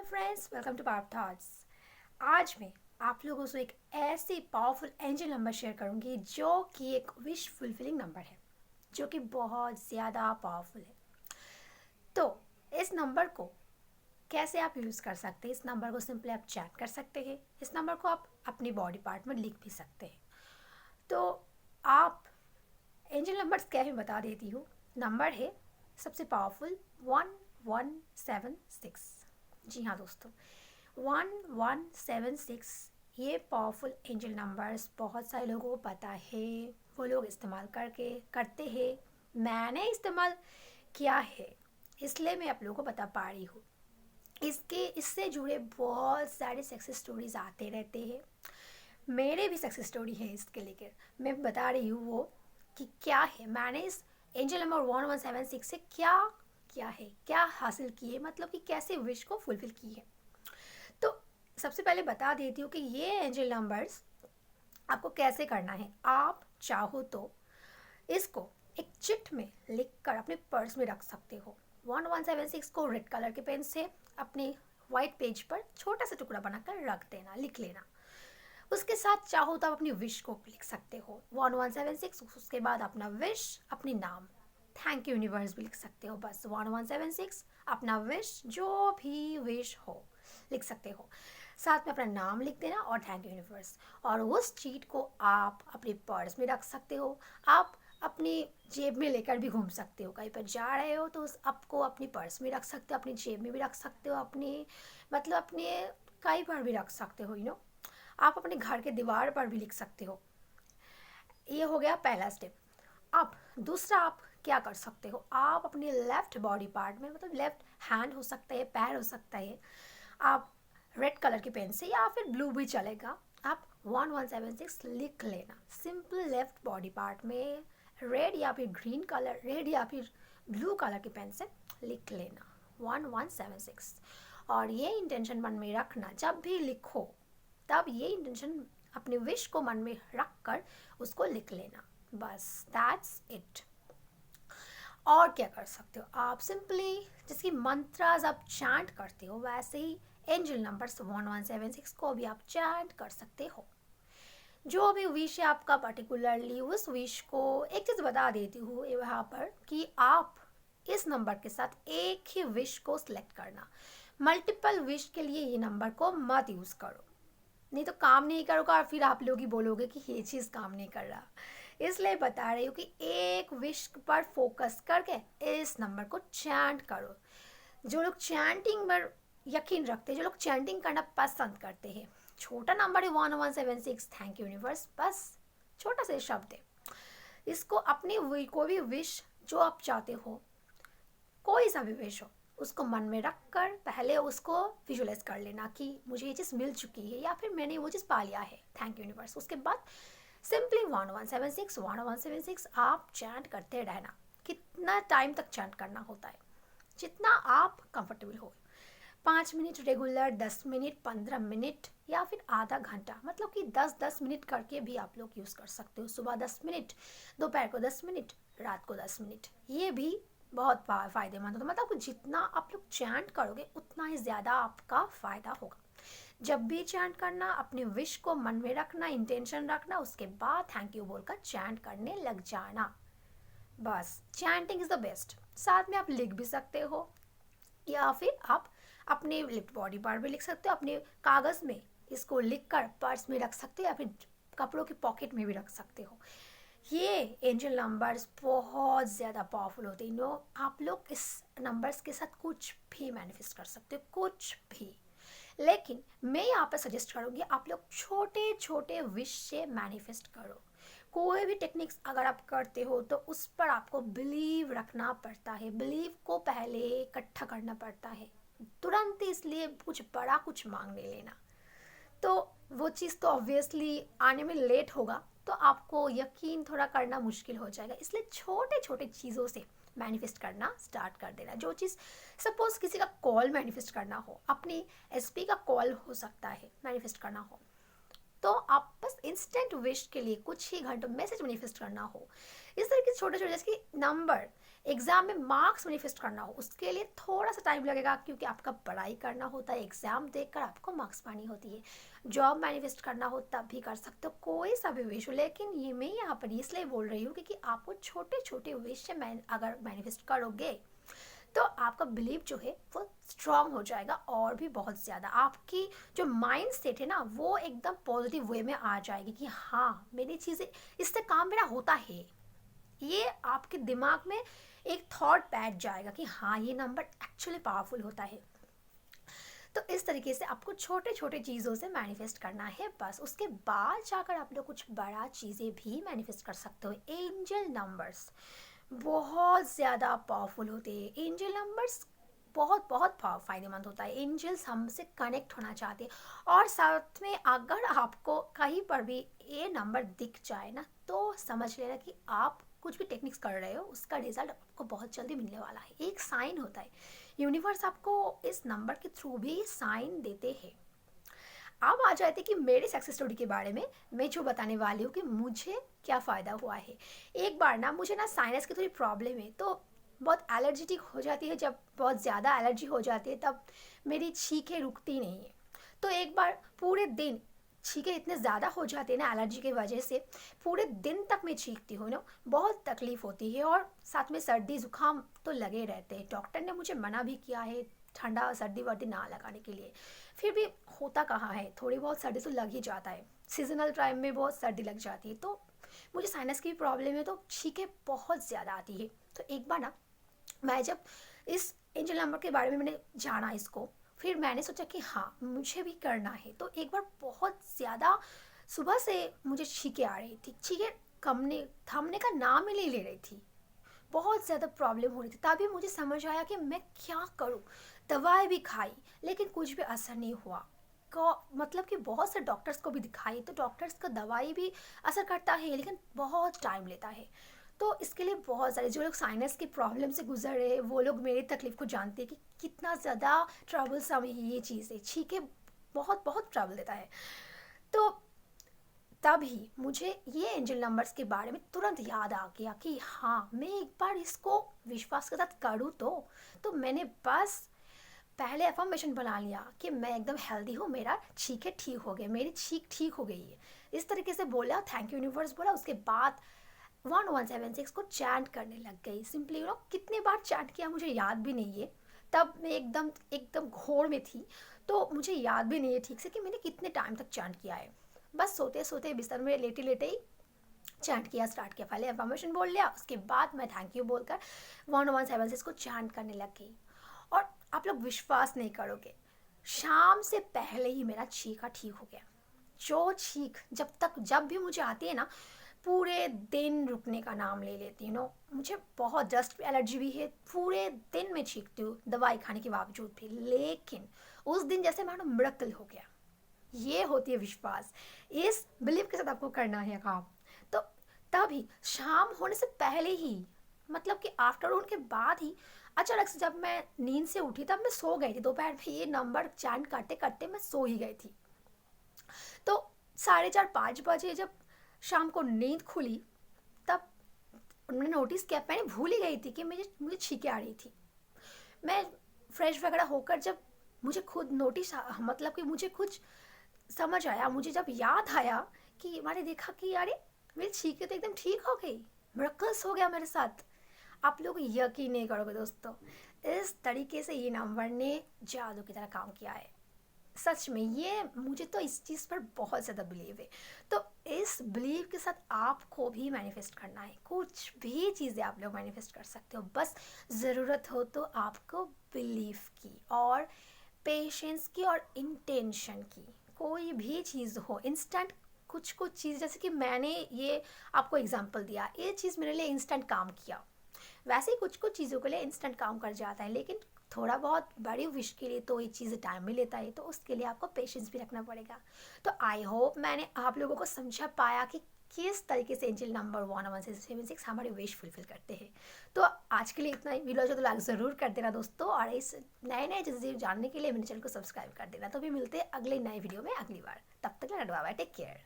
Friends, welcome to power thoughts. आज मैं आप लोगों से एक ऐसी पावरफुल एंजल नंबर शेयर करूंगी जो कि एक विश फुलफिलिंग नंबर है, जो कि बहुत ज़्यादा पावरफुल है। तो इस नंबर को कैसे आप यूज़ कर सकते हैं? इस नंबर को सिंपली आप चैट कर सकते हैं। इस नंबर को आप अपनी बॉडी पार्ट में लिख भी सकते हैं। तो आप एंजल नंबर्स क्या है बता देती हूँ। नंबर है सबसे पावरफुल 1176। जी हाँ दोस्तों, 1176 ये पावरफुल एंजल नंबर्स बहुत सारे लोगों को पता है, वो लोग इस्तेमाल करते हैं। मैंने इस्तेमाल किया है, इसलिए मैं आप लोगों को बता पा रही हूँ। इससे जुड़े बहुत सारे सक्सेस स्टोरीज आते रहते हैं। मेरे भी सक्सेस स्टोरी है इसके लेकर, मैं बता रही हूँ वो कि क्या है। मैंने इस एंजल नंबर 1176 से क्या किया है, क्या हासिल किए, मतलब कि कैसे विश को फुलफिल की है। तो सबसे पहले बता देती हूँ कि ये एंजल नंबर्स आपको कैसे करना है। आप चाहो तो इसको एक चिट में लिख कर अपने पर्स में रख सकते हो। 1176 को रेड कलर के पेन से अपने वाइट पेज पर छोटा सा टुकड़ा बनाकर रख देना, लिख लेना। उसके साथ चाहो तो आप अपनी विश को लिख सकते हो 1176। उसके बाद अपना विश, अपनी नाम, थैंक यू यूनिवर्स भी लिख सकते हो। बस 1176 अपना विश, जो भी विश हो लिख सकते हो। साथ में अपना नाम लिख देना और थैंक यू यूनिवर्स। और उस चीट को आप अपने पर्स में रख सकते हो। आप अपनी जेब में लेकर भी घूम सकते हो। कहीं पर जा रहे हो तो उस आपको अपनी पर्स में रख सकते हो, अपनी जेब में भी रख सकते हो, अपनी मतलब अपने कहीं पर भी रख सकते हो। आप अपने घर के दीवार पर भी लिख सकते हो। ये हो गया पहला स्टेप। अब दूसरा आप क्या कर सकते हो, आप अपने लेफ्ट बॉडी पार्ट में, मतलब लेफ्ट हैंड हो सकता है, पैर हो सकता है, आप रेड कलर की पेन से या फिर ब्लू भी चलेगा, आप 1176 लिख लेना। सिंपल लेफ्ट बॉडी पार्ट में रेड या फिर ग्रीन कलर, रेड या फिर ब्लू कलर की पेन से लिख लेना 1176। और ये इंटेंशन मन में रखना, जब भी लिखो तब ये इंटेंशन अपने विश को मन में रख कर उसको लिख लेना। बस दैट्स इट। और क्या कर सकते हो आप, सिंपली जिसकी मंत्रास आप चैंट करते हो वैसे ही एंजल नंबर्स 1176 को भी आप चैंट कर सकते हो। जो भी विश है आपका पर्टिकुलरली, उस विश को एक चीज़ बता देती हूँ यहाँ पर कि आप इस नंबर के साथ एक ही विश को सिलेक्ट करना। मल्टीपल विश के लिए ये नंबर को मत यूज़ करो, नहीं तो काम नहीं करोगे और फिर आप लोग ही बोलोगे कि ये चीज़ काम नहीं कर रहा। इसलिए बता रही हूँ कि एक विश पर फोकस करके इस नंबर को चैंट करो। जो लोग चैंटिंग पर यकीन रखते हैं, जो लोग चैंटिंग करना पसंद करते हैं, छोटा नंबर है 1176, थैंक यू यूनिवर्स, बस छोटा सा शब्द है। इसको अपनी कोई भी विश जो आप चाहते हो, कोई सा भी विश हो, उसको मन में रख कर पहले उसको विजुअलाइज कर लेना कि मुझे ये चीज़ मिल चुकी है या फिर मैंने वो चीज़ पा लिया है, थैंक यू यूनिवर्स। उसके बाद सिंपली 1176 आप चैंट करते रहना। कितना टाइम तक चैंट करना होता है, जितना आप कंफर्टेबल हो। 5 मिनट रेगुलर, 10 मिनट, 15 मिनट या फिर आधा घंटा, मतलब कि 10-10 मिनट करके भी आप लोग यूज़ कर सकते हो। सुबह 10 मिनट, दोपहर को 10 मिनट, रात को 10 मिनट। ये भी बहुत फ़ायदेमंद होता है। मतलब जितना आप लोग चैंट करोगे उतना ही ज़्यादा आपका फ़ायदा होगा। जब भी चैंट करना, अपने विश को मन में रखना, इंटेंशन रखना, उसके बाद थैंक यू बोलकर चैंट करने लग जाना। बस चैंटिंग इज़ द बेस्ट। साथ में आप लिख भी सकते हो या फिर आप अपने लिफ्ट बॉडी पार्ट में लिख सकते हो, अपने कागज़ में इसको लिख कर पर्स में रख सकते हो या फिर कपड़ों की पॉकेट में भी रख सकते हो। ये एंजल नंबर्स बहुत ज़्यादा पावरफुल होते हैं। आप लोग इस नंबर्स के साथ कुछ भी मैनिफेस्ट कर सकते हो, कुछ भी। लेकिन मैं यहाँ पर सजेस्ट करूँगी आप लोग छोटे छोटे विश से मैनिफेस्ट करो। कोई भी टेक्निक्स अगर आप करते हो तो उस पर आपको बिलीव रखना पड़ता है, बिलीव को पहले इकट्ठा करना पड़ता है तुरंत, इसलिए कुछ बड़ा कुछ मांग नहीं लेना। तो वो चीज़ तो ऑब्वियसली आने में लेट होगा, तो आपको यकीन थोड़ा करना मुश्किल हो जाएगा। इसलिए छोटे छोटे चीज़ों से मैनिफेस्ट करना स्टार्ट कर देना। जो चीज़, सपोज किसी का कॉल मैनिफेस्ट करना हो, अपनी एसपी का कॉल हो सकता है मैनिफेस्ट करना हो, तो आप बस इंस्टेंट विश के लिए कुछ ही घंटों मैसेज मैनिफेस्ट करना हो, इस तरह के छोटे छोटे, जैसे कि नंबर एग्ज़ाम में मार्क्स मैनिफेस्ट करना हो उसके लिए थोड़ा सा टाइम लगेगा, क्योंकि आपका पढ़ाई करना होता है, एग्ज़ाम देखकर आपको मार्क्स पानी होती है। जॉब मैनिफेस्ट करना हो तब भी कर सकते हो, कोई सा भी विश हो। लेकिन ये मैं यहाँ पर इसलिए बोल रही हूँ क्योंकि आपको छोटे छोटे विश से अगर मैनिफेस्ट करोगे तो आपका बिलीव जो है वो स्ट्रांग हो जाएगा, और भी बहुत ज़्यादा आपकी जो माइंड सेट है ना वो एकदम पॉजिटिव वे में आ जाएगी कि हाँ मेरी चीज़ें, इससे काम मेरा होता है। ये आपके दिमाग में एक थॉट बैठ जाएगा कि हाँ ये नंबर एक्चुअली पावरफुल होता है। तो इस तरीके से आपको छोटे छोटे चीज़ों से मैनिफेस्ट करना है बस। उसके बाद जाकर आप लोग कुछ बड़ा चीज़ें भी मैनिफेस्ट कर सकते हो। एंजल नंबर्स बहुत ज़्यादा पावरफुल होते हैं। एंजल नंबर्स बहुत बहुत फ़ायदेमंद होता है। एंजल्स हमसे कनेक्ट होना चाहते हैं, और साथ में अगर आपको कहीं पर भी ये नंबर दिख जाए ना तो समझ लेना कि आप कुछ भी टेक्निक्स कर रहे हो उसका रिजल्ट आपको बहुत जल्दी मिलने वाला है। एक साइन होता है, यूनिवर्स आपको इस नंबर के थ्रू भी साइन देते हैं। अब आ जाते कि मेरी सक्सेस स्टोरी के बारे में मैं जो बताने वाली हूँ कि मुझे क्या फ़ायदा हुआ है। एक बार ना मुझे ना साइनस की थोड़ी प्रॉब्लम है, तो बहुत एलर्जेटिक हो जाती है। जब बहुत ज़्यादा एलर्जी हो जाती है तब मेरी छींकें रुकती नहीं है। तो एक बार पूरे दिन छींकें इतने ज़्यादा हो जाते हैं ना एलर्जी की वजह से, पूरे दिन तक मैं छींकती हूँ ना, बहुत तकलीफ़ होती है, और साथ में सर्दी ज़ुकाम तो लगे रहते हैं। डॉक्टर ने मुझे मना भी किया है ठंडा सर्दी वर्दी ना लगाने के लिए, फिर भी होता कहाँ है, थोड़ी बहुत सर्दी तो लग ही जाता है। सीजनल टाइम में बहुत सर्दी लग जाती है। तो मुझे साइनस की भी प्रॉब्लम है, तो छींकें बहुत ज़्यादा आती है। तो एक बार ना मैं जब इस एंजल नंबर के बारे में मैंने जाना इसको, फिर मैंने सोचा कि हाँ मुझे भी करना है। तो एक बार बहुत ज़्यादा सुबह से मुझे छींकें आ रही थी, छींकें कमने थमने का नाम ही नहीं ले रही थी, बहुत ज़्यादा प्रॉब्लम हो रही थी। तभी मुझे समझ आया कि मैं क्या करूं। दवाई भी खाई लेकिन कुछ भी असर नहीं हुआ। मतलब कि बहुत से डॉक्टर्स को भी दिखाई, तो डॉक्टर्स का दवाई भी असर करता है लेकिन बहुत टाइम लेता है। तो इसके लिए बहुत सारे जो लोग साइनस की प्रॉब्लम से गुजर रहे हैं वो लोग मेरी तकलीफ़ को जानते हैं कि कितना ज़्यादा ट्रबलसम है ये चीज़ है। छींके बहुत बहुत ट्रबल देता है। तो तभी मुझे ये एंजल नंबर्स के बारे में तुरंत याद आ गया कि हाँ मैं एक बार इसको विश्वास के साथ करूँ। तो मैंने बस पहले अफर्मेशन बना लिया कि मैं एकदम हेल्दी हूँ, मेरा छींकें ठीक हो गए, मेरी छींक ठीक हो गई है, इस तरीके से बोला, थैंक यू यूनिवर्स बोला। उसके बाद 1176 को चैंट करने लग गई। सिंपली कितनी बार चैंट किया मुझे याद भी नहीं है, तब मैं एकदम एकदम घोर में थी, तो मुझे याद भी नहीं है ठीक से कि मैंने कितने टाइम तक चैंट किया है। बस सोते सोते बिस्तर में लेटे लेटे ही चैंट किया स्टार्ट किया। पहले अफर्मेशन बोल लिया, उसके बाद मैं थैंक यू बोलकर 1176 को चैंट करने लग गई। और आप लोग विश्वास नहीं करोगे, शाम से पहले ही मेरा छींका ठीक हो गया। जो छींक जब भी मुझे आती है ना, पूरे दिन रुकने का नाम ले लेती हूँ। मुझे बहुत डस्ट एलर्जी भी है, पूरे दिन में छींकती हूँ दवाई खाने के बावजूद भी। लेकिन उस दिन जैसे मानो मिरेकल हो गया। ये होती है विश्वास। इस बिलीव के साथ आपको करना है काम। तो तभी शाम होने से पहले ही, मतलब कि आफ्टरनून के बाद ही, अचानक से जब मैं नींद से उठी तब मैं सो गई थी। दोपहर में ये नंबर चैंट करते करते मैं सो ही गई थी। तो 4:30-5 बजे जब शाम को नींद खुली तब मैंने नोटिस किया, मैंने भूल ही गई थी कि मुझे छींकें आ रही थी। मैं फ्रेश वगैरह होकर जब मुझे खुद नोटिस, मतलब कि मुझे कुछ समझ आया, मुझे जब याद आया कि मैंने देखा कि अरे मेरी छींकें तो एकदम ठीक हो गई, मिरेकल्स हो गया मेरे साथ। आप लोग यकीन नहीं करोगे दोस्तों, इस तरीके से ये नंबर ने जादू की तरह काम किया है। सच में ये मुझे तो इस चीज़ पर बहुत ज़्यादा बिलीव है। तो इस बिलीव के साथ आपको भी मैनिफेस्ट करना है। कुछ भी चीज़ें आप लोग मैनिफेस्ट कर सकते हो, बस ज़रूरत हो तो आपको बिलीव की और पेशेंस की और इंटेंशन की। कोई भी चीज़ हो इंस्टेंट, कुछ कुछ चीज़ जैसे कि मैंने ये आपको एग्जांपल दिया, ये चीज़ मेरे लिए इंस्टेंट काम किया। वैसे ही कुछ कुछ चीज़ों के लिए इंस्टेंट काम कर जाता है, लेकिन थोड़ा बहुत बड़ी विश के लिए तो ये चीज़ टाइम भी लेता है, तो उसके लिए आपको पेशेंस भी रखना पड़ेगा। तो आई होप मैंने आप लोगों को समझा पाया कि किस तरीके से एंजल नंबर 1176 हमारी विश फुलफिल करते हैं। तो आज के लिए इतना ही। वीडियो तो लाइक ज़रूर कर देना दोस्तों, और इस नए नए चीज़ें जानने के लिए मेरे चैनल को सब्सक्राइब कर देना। तो भी मिलते हैं अगले नए वीडियो में अगली बार। तब तक बाय बाय, टेक केयर।